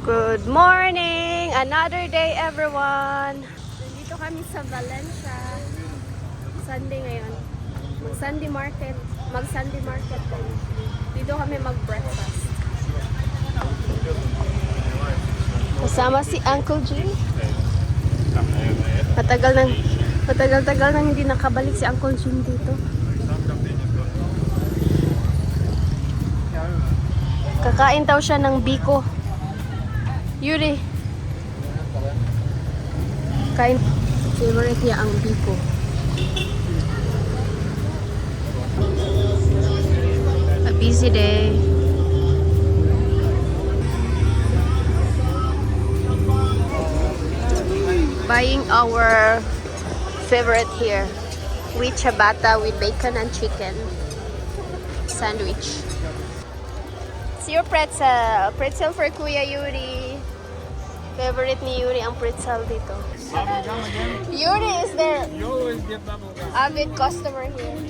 Good morning! Another day, everyone! Nandito kami sa Valencia. Sunday ngayon. Mag-Sunday market. Mag-Sunday market tayo. Dito kami mag-breakfast. Kasama si Uncle Jim. Matagal-tagal nang hindi nakabalik si Uncle Jim dito. Kakain daw siya ng biko. Yuri. Kain. Favorite niya ang biko. A busy day. Buying our favorite here. Wheat ciabatta with bacon and chicken. Sandwich. It's your pretzel. Pretzel for Kuya Yuri. Favorite ni Yuri ang pretzel dito. Yuri is there. You always get bubblegum. Avid customer here.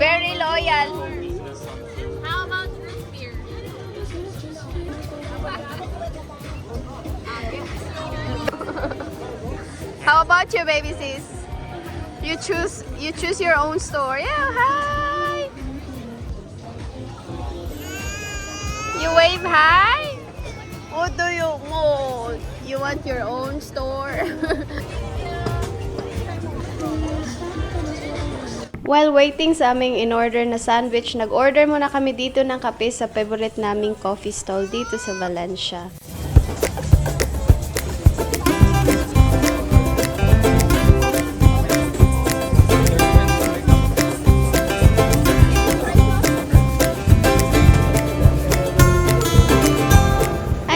Very loyal. How about root beer? How about you, baby sis? You choose your own store. Yeah, hi. You wave hi. What do you want? You want your own store? While waiting sa aming in-order na sandwich, nag-order muna kami dito ng kape sa favorite naming coffee stall dito sa Valencia.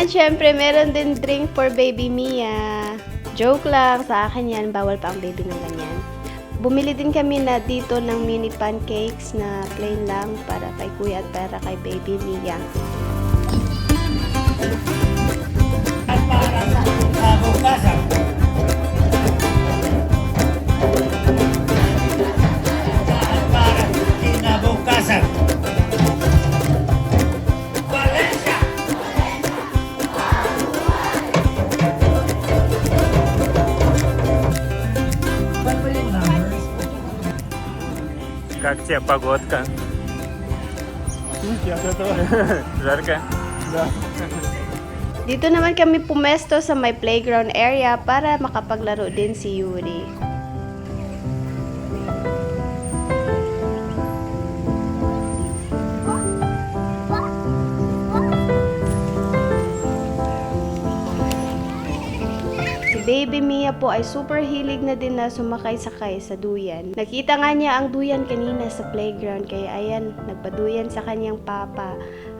At syempre, meron din drink for baby Mia. Joke lang, sa akin yan, bawal pa ang baby ng ganyan. Bumili din kami na dito ng mini pancakes na plain lang para kay kuya at para kay baby Mia. At para sa kinabukasan. At para kinabukasan. Valencia! Как тебе погодка? Я готов. Жарко? Да. Dito naman kami pumesto sa may playground area para makapaglaro din si Yuri. Baby Mia po ay super hilig na din na sumakay-sakay sa duyan. Nakita nga niya ang duyan kanina sa playground kaya ayan, nagpaduyan sa kanyang papa.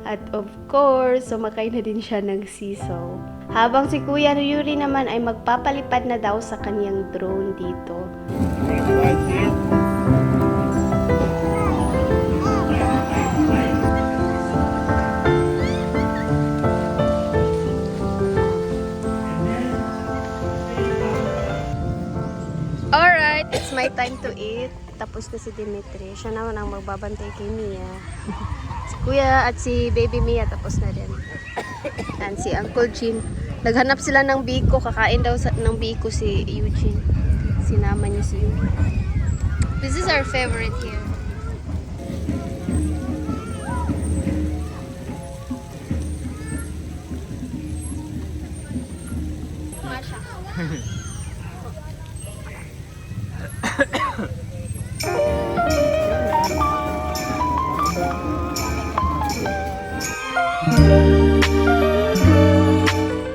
At of course, sumakay na din siya ng seesaw. Habang si Kuya Yuri naman ay magpapalipad na daw sa kanyang drone dito. Alright, it's my time to eat. Tapos na si Dimitri. Siya naman ang magbabantay kay Mia. Si Kuya at si Baby Mia tapos na din. And si Uncle Jim. Naghanap sila ng biko. Kakain daw ng biko si Eugene. Sinama niya si Eugene. This is our favorite here. Masha.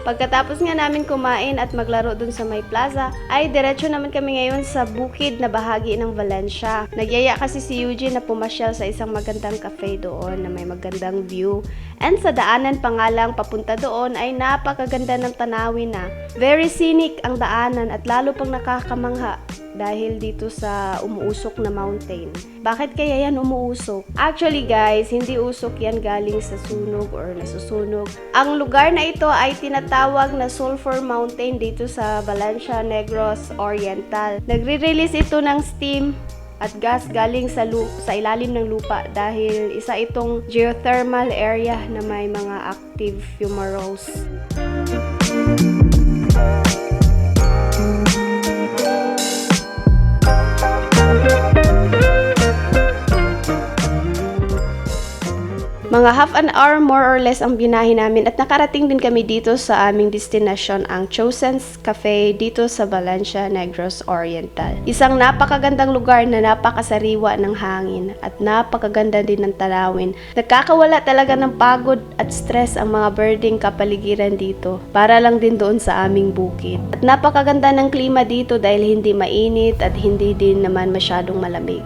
Pagkatapos nga namin kumain at maglaro dun sa may plaza, ay diretso naman kami ngayon sa bukid na bahagi ng Valencia. Nagyaya kasi si Eugene na pumasyal sa isang magandang cafe doon na may magandang view. And sa daanan pa nga lang papunta doon ay napakaganda ng tanawin na. Very scenic ang daanan at lalo pang nakakamangha dahil dito sa umuusok na mountain. Bakit kaya yan umuusok? Actually guys, hindi usok yan galing sa sunog or nasusunog. Ang lugar na ito ay tinatawag na Sulphur Mountain dito sa Valencia Negros Oriental. Nagre-release ito ng steam at gas galing sa ilalim ng lupa dahil isa itong geothermal area na may mga active fumaroles. Mga half an hour more or less ang binahe namin at nakarating din kami dito sa aming destination, ang Chosen's Cafe dito sa Valencia, Negros Oriental. Isang napakagandang lugar na napakasariwa ng hangin at napakaganda din ng tanawin. Nagkakawala talaga ng pagod at stress ang mga birding kapaligiran dito para lang din doon sa aming bukid. At napakaganda ng klima dito dahil hindi mainit at hindi din naman masyadong malamig.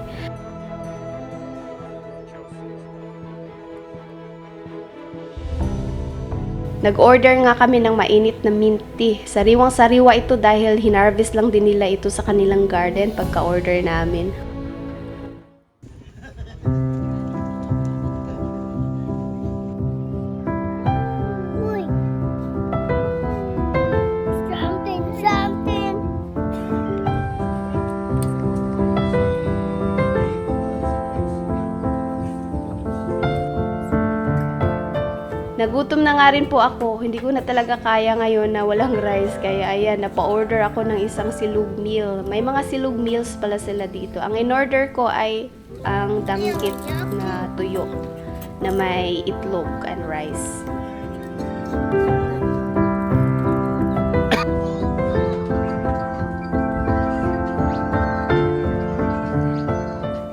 Nag-order nga kami ng mainit na mint tea. Sariwang-sariwa ito dahil hinarvest lang din nila ito sa kanilang garden pagka-order namin. Uy! Something! Nagutom na nga rin po ako. Hindi ko na talaga kaya ngayon na walang rice. Kaya ayan, napa-order ako ng isang silog meal. May mga silog meals pala sila dito. Ang in-order ko ay ang dangkit na tuyo na may itlog and rice.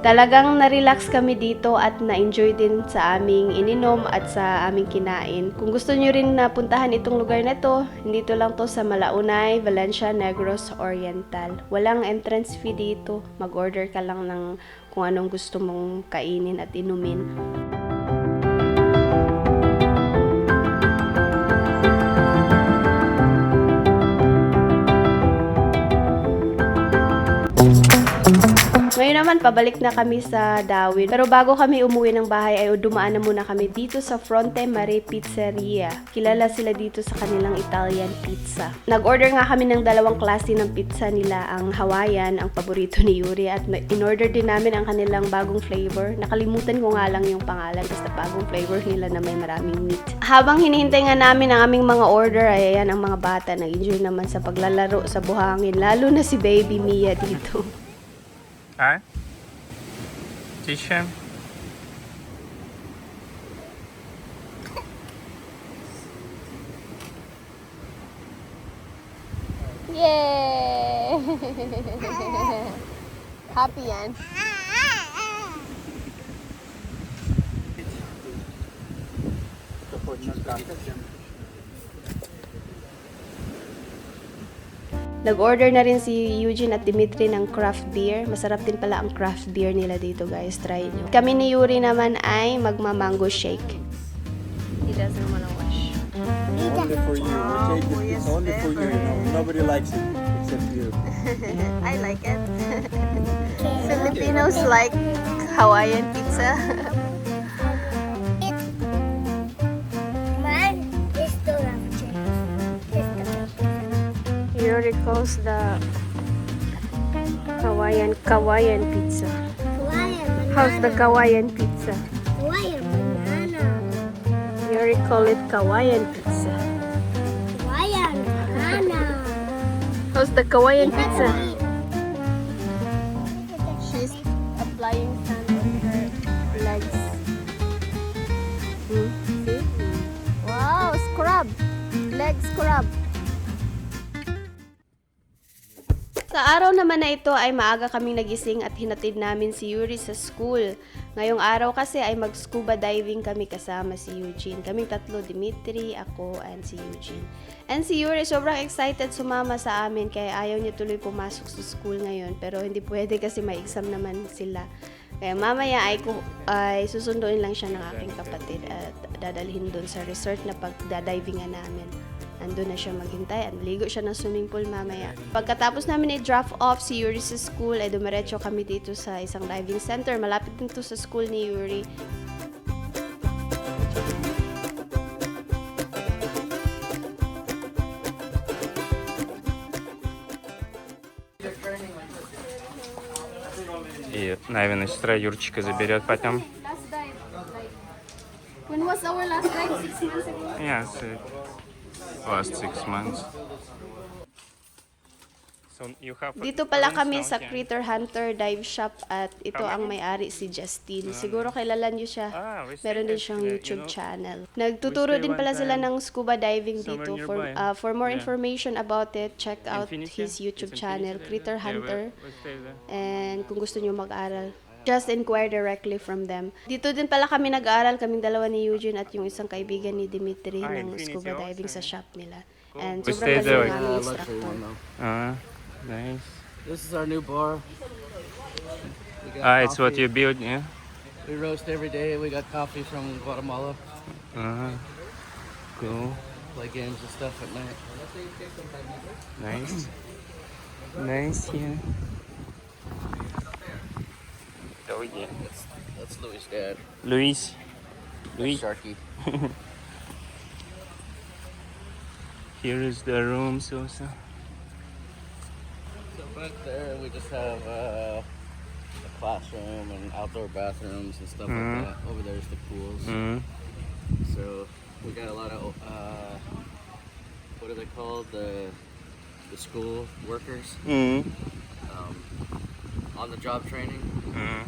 Talagang na-relax kami dito at na-enjoy din sa aming ininom at sa aming kinain. Kung gusto nyo rin na puntahan itong lugar na to, dito lang to sa Malaunay, Valencia, Negros Oriental. Walang entrance fee dito. Mag-order ka lang ng kung anong gusto mong kainin at inumin. Ngayon naman, pabalik na kami sa Dawit. Pero bago kami umuwi ng bahay ay dumaan na muna kami dito sa Fronte Mare Pizzeria. Kilala sila dito sa kanilang Italian pizza. Nag-order nga kami ng dalawang klase ng pizza nila, ang Hawaiian, ang paborito ni Yuri, at in-order din namin ang kanilang bagong flavor. Nakalimutan ko nga lang yung pangalan, basta bagong flavor nila na may maraming meat. Habang hinihintay nga namin ang aming mga order, ay ayan ang mga bata nag-enjoy naman sa paglalaro sa buhangin, lalo na si Baby Mia dito. Hein? Tisha? Yay! Happy yan. Nag-order na rin si Eugene at Dimitri ng craft beer. Masarap din pala ang craft beer nila dito, guys. Try nyo. Kami ni Yuri naman ay magma-mango shake. He doesn't wanna wash. Only for you. We take this only for you. Nobody likes it except you. I like it. Filipinos like Hawaiian pizza. Man, this don't have chicken. Yuri calls the Hawaiian pizza. Hawaiian How's the Hawaiian pizza? Hawaiian banana. Yuri call it Hawaiian pizza. Hawaiian banana. How's the Hawaiian pizza? She's applying sand on her legs. See? Wow, scrub! Leg scrub! Sa araw naman na ito ay maaga kaming nagising at hinatid namin si Yuri sa school. Ngayong araw kasi ay mag-scuba diving kami kasama si Eugene. Kaming tatlo, Dimitri, ako, and si Eugene. And si Yuri sobrang excited sumama sa amin kaya ayaw niya tuloy pumasok sa school ngayon. Pero hindi pwede kasi may exam naman sila. Kaya mamaya ay susunduin lang siya ng aking kapatid at dadalhin doon sa resort na pagdadivingan namin. Andun na siya maghintay at maligo siya ng swimming pool mamaya. Pagkatapos namin i-drop off si Yuri sa school, ay dumiretso kami dito sa isang diving center. Malapit din to sa school ni Yuri. И, наверное, сестра Юрчика заберет потом. Last dive, like, when was our last dive? 6 months ago? Yes, last 6 months. So you have Dito pala rooms kami now sa here? Critter Hunter Dive Shop at ito ang may-ari si Justin. Siguro kilala niyo siya. We stayed Meron din at, siyang you YouTube know, channel. Nagtuturo stay din one pala sila time ng scuba diving somewhere dito. nearby. For more Yeah. information about it, check out Infinity? his YouTube channel, Critter Yeah, Hunter. we stay there. And kung gusto niyo mag-aral, just inquire directly from them. Dito din pala kami nag-aral, kaming dalawa ni Eugene at yung isang kaibigan ni Dimitri ng Infinity scuba also, diving sa yeah. shop nila. And We sobrang stayed there, galing ng aming luxury instructor. one though. Nice. This is our new bar. We got It's what coffee. you build, yeah? We roast every day. We got coffee from Guatemala. Cool. Play games and stuff at night. Nice. Nice, yeah. Oh, yeah. That's Louis' dad. Luis. Luis. Sharky. Here is the rooms also. So back there we just have a classroom and outdoor bathrooms and stuff like that. Over there's the pools. So we got a lot of what are they called? The school workers. On the job training.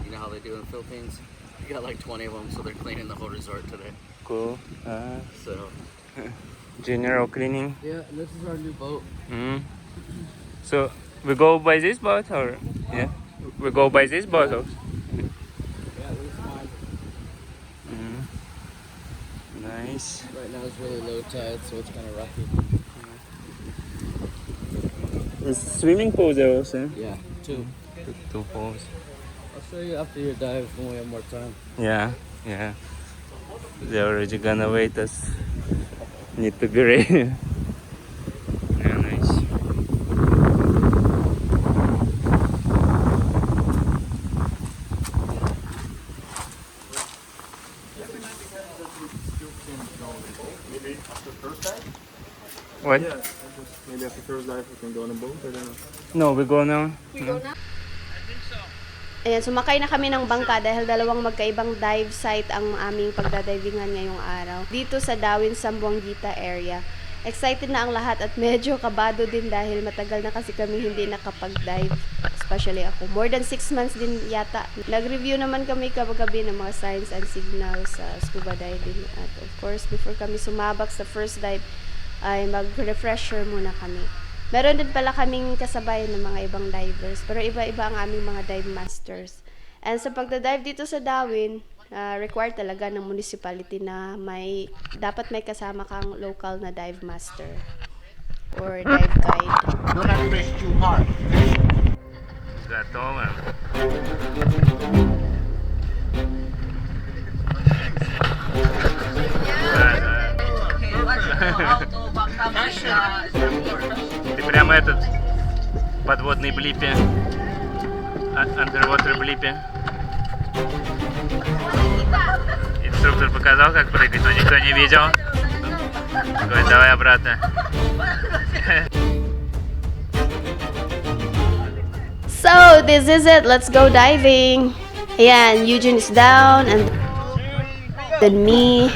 You know how they do in the Philippines? We got like 20 of them, so they're cleaning the whole resort today. Cool. So General cleaning. yeah, and this is our new boat. So we go by this boat or yeah? We go by this boat also. Yeah, this is mine. Nice. Right now it's really low tide, so it's kind of rocky. There's swimming pool there also. Yeah, two. Two pools. I'll show you after your dive when we have more time. Yeah, yeah. They're already gonna wait us. Need to be ready. Yeah, nice. What? Maybe after first dive we can go on a boat. I don't know. No, we go now. Ayan, sumakay na kami ng bangka dahil dalawang magkaibang dive site ang aming pagdadivingan ngayong araw. Dito sa Dawin, Sambuanguita area. Excited na ang lahat at medyo kabado din dahil matagal na kasi kami hindi nakapag-dive. Especially ako. More than 6 months din yata. Nag-review naman kami kagabi ng mga signs and signals sa scuba diving. At of course, before kami sumabak sa first dive, ay mag-refresher muna kami. Meron din pala kaming kasabay ng mga ibang divers, pero iba-iba ang aming mga dive masters. And sa pagdadive dito sa Dawin, required talaga ng municipality na dapat may kasama kang local na dive master or dive guide. Do not press too hard. Готово. Ты прямо этот подводный блипе, underwater блипе. Инструктор показал, как прыгать, но никто не видел. Говорит, давай обратно. So, this is it. Let's go diving. Ayan, Eugene is down and then me.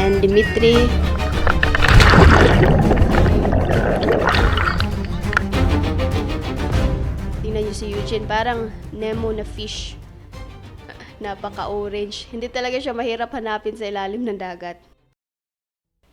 And Dimitri. Tingnan niyo si Eugene, parang Nemo na fish. Napaka-orange. Hindi talaga siya mahirap hanapin sa ilalim ng dagat.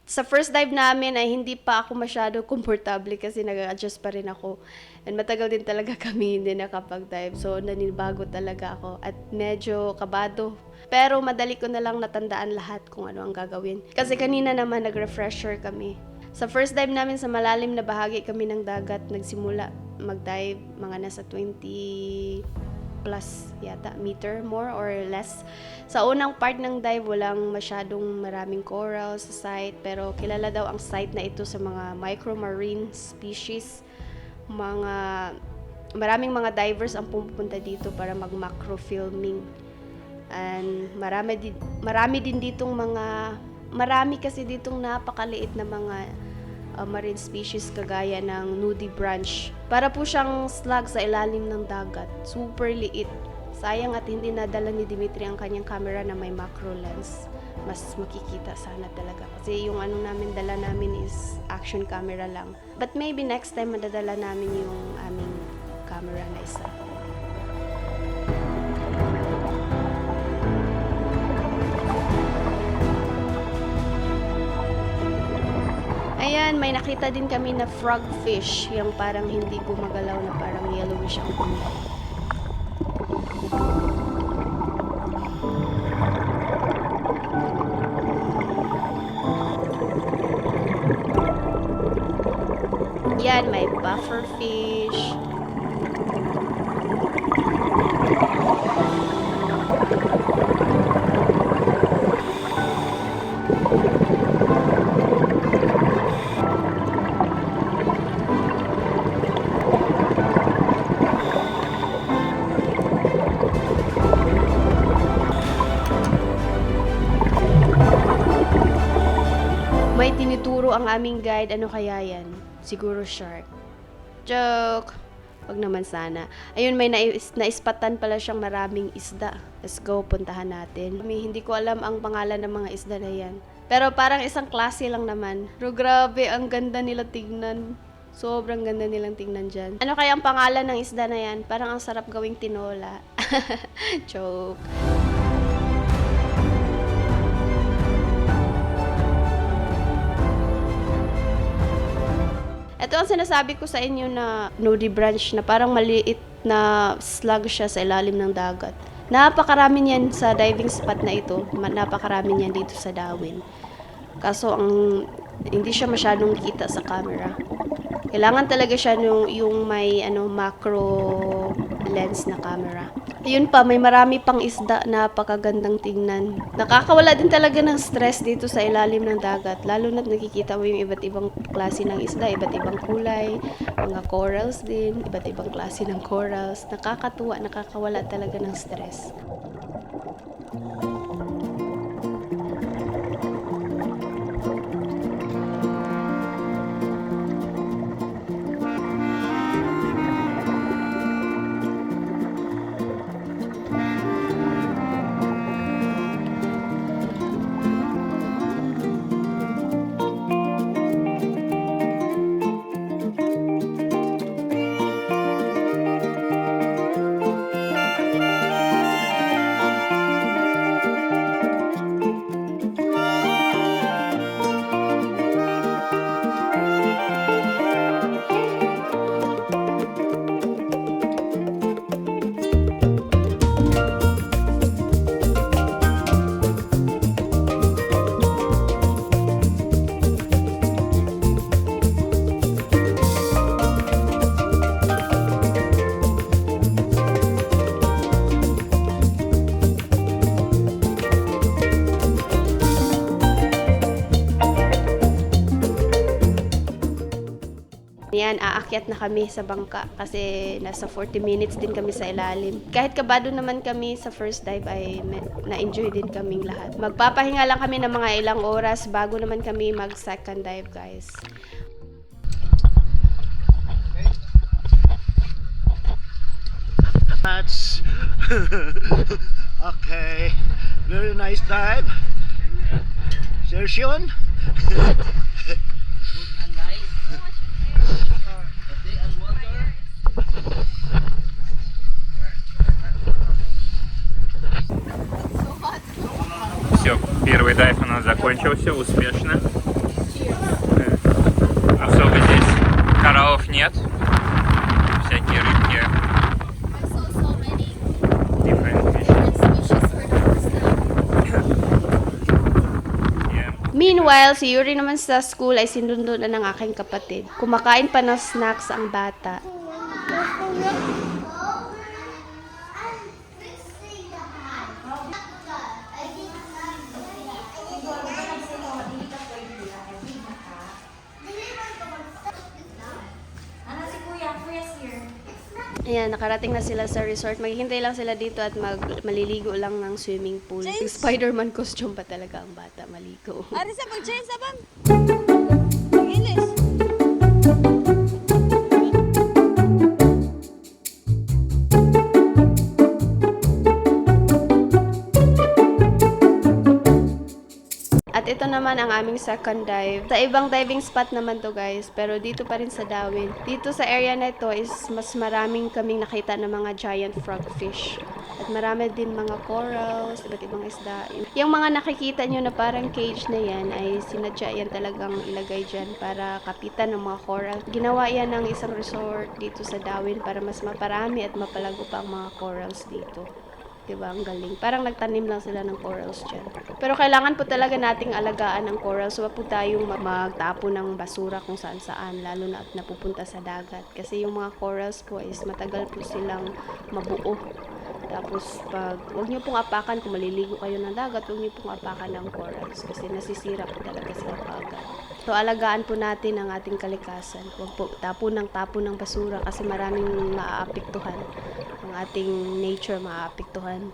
Sa first dive namin ay hindi pa ako masyado komportable kasi nag-adjust pa rin ako. And matagal din talaga kami hindi nakapag-dive. So nanibago talaga ako at medyo kabado. Pero madali ko na lang natandaan lahat kung ano ang gagawin. Kasi kanina naman nag-refresher kami. Sa first dive namin sa malalim na bahagi kami ng dagat, nagsimula mag-dive mga nasa 20 plus yata meter, more or less. Sa unang part ng dive, walang masyadong maraming coral sa site, pero kilala daw ang site na ito sa mga micromarine species. Maraming mga divers ang pupunta dito para mag-macro filming. And marami din ditong mga Marami kasi ditong napakaliit na mga marine species kagaya ng nudibranch. Para po siyang slug sa ilalim ng dagat. Super liit. Sayang at hindi nadala ni Dimitri ang kanyang camera na may macro lens. Mas makikita sana talaga. Kasi yung ano namin, dala namin is action camera lang. But maybe next time madadala namin yung aming camera na isa. Ayan, may nakita din kami na frogfish. Yung parang hindi gumagalaw na parang yellowish ang kulay. Yan, may pufferfish. May tinuturo ang aming guide, ano kaya yan? Siguro shark. Joke! Wag naman sana. Ayun, may naispatan pala siyang maraming isda. Let's go, puntahan natin. Hindi ko alam ang pangalan ng mga isda na yan. Pero parang isang klase lang naman. Pero grabe, ang ganda nila tignan. Sobrang ganda nilang tignan dyan. Ano kaya ang pangalan ng isda na yan? Parang ang sarap gawing tinola. Joke. Ito ang sinasabi ko sa inyo na nudibranch na parang maliit na slug siya sa ilalim ng dagat. Napakarami niyan sa diving spot na ito. Napakarami niyan dito sa Darwin. Kaso hindi siya masyadong kita sa camera. Kailangan talaga siya yung may macro lens na camera. Ayun pa, may marami pang isda na napakagandang tingnan. Nakakawala din talaga ng stress dito sa ilalim ng dagat. Lalo na't nakikita mo yung iba't ibang klase ng isda, iba't ibang kulay, mga corals din, iba't ibang klase ng corals. Nakakatuwa, nakakawala talaga ng stress. Yan, aakyat na kami sa bangka kasi nasa 40 minutes din kami sa ilalim. Kahit kabado naman kami sa first dive ay na-enjoy din kaming lahat. Magpapahinga lang kami ng mga ilang oras bago naman kami mag-second dive, guys. That's okay. Very nice dive. Sersion. Все, первый дайв у нас закончился успешно. Особо здесь кораллов нет. Всякие рыбки. Different fish. Yeah. Meanwhile, si Yuri naman sa school ay sinundo na ng aking kapatid. Kumakain pa ng snacks ang bata. Ayan, nakarating na sila sa resort. Maghihintay lang sila dito at maliligo lang ng swimming pool. Yung Spider-Man costume pa talaga ang bata maligo. Ari sa pag-change sa bang? English. At ito naman ang aming second dive. Sa ibang diving spot naman to guys, pero dito pa rin sa Darwin. Dito sa area na ito is mas maraming kaming nakita ng mga giant frogfish. At marami din mga corals, iba't ibang isda. Yung mga nakikita nyo na parang cage na yan ay sinadya yan talagang ilagay dyan para kapitan ng mga coral. Ginawa yan ng isang resort dito sa Darwin para mas maparami at mapalago pa ang mga corals dito. Diba? Ang galing. Parang nagtanim lang sila ng corals dyan. Pero kailangan po talaga nating alagaan ang corals. Huwag po tayong magtapo ng basura kung saan saan, lalo na at napupunta sa dagat. Kasi yung mga corals po is matagal po silang mabuo. Tapos huwag niyo pong apakan kung maliligo kayo ng dagat, huwag niyo pong apakan ng corals kasi nasisira po talaga sila kaagad. So alagaan po natin ang ating kalikasan. Huwag po tapo ng basura kasi maraming maaapektuhan. Ang ating nature maaapektuhan.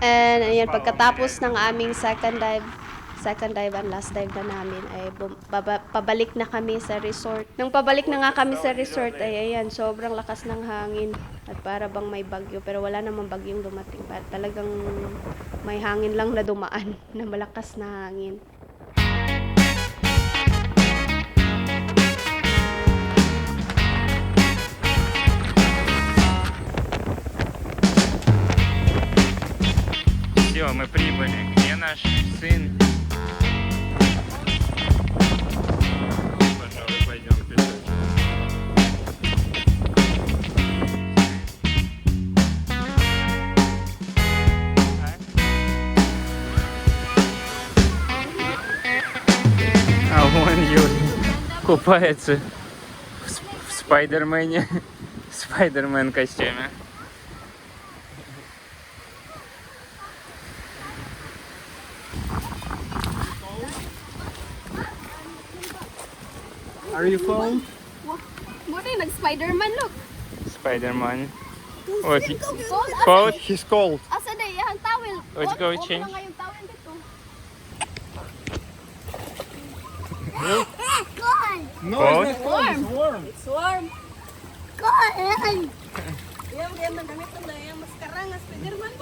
And ayan, pagkatapos ng aming second dive and last dive na namin ay pabalik na kami sa resort. Nung pabalik na nga kami sa resort ay ayan, sobrang lakas ng hangin at para bang may bagyo pero wala namang bagyong dumating. Talagang may hangin lang na dumaan na malakas na hangin. Все, мы прибыли. Где наш сын? Пожалуй, пойдем пешочком. А вон Юрий купается в Спайдермене, в Спайдермен костюме. Are you cold? Muna yung nag-Spider-Man look. Spider-Man. Oh, Cold? cold. He's cold. Asa na yung towel? Let's go Huwag change. mo nga yung towel dito. Cold! No, Cold? it's not cold. It's warm. It's warm. Cold! Yung kaya magamit na yung maskara nga Spider-Man.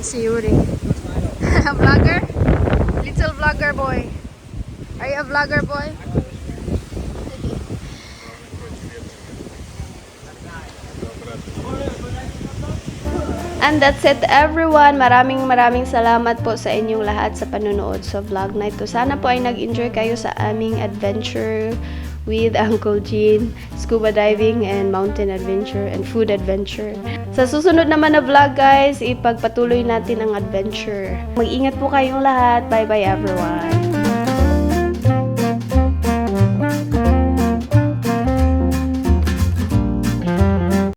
Si Yuri. Vlogger? Little vlogger boy. Are you a vlogger boy? And that's it everyone. Maraming salamat po sa inyong lahat sa panunood sa vlog na ito. Sana po ay nag-enjoy kayo sa aming adventure with Uncle Gene, scuba diving and mountain adventure and food adventure. Sa susunod naman na vlog guys, ipagpatuloy natin ang adventure. Mag-ingat po kayong lahat. Bye bye everyone.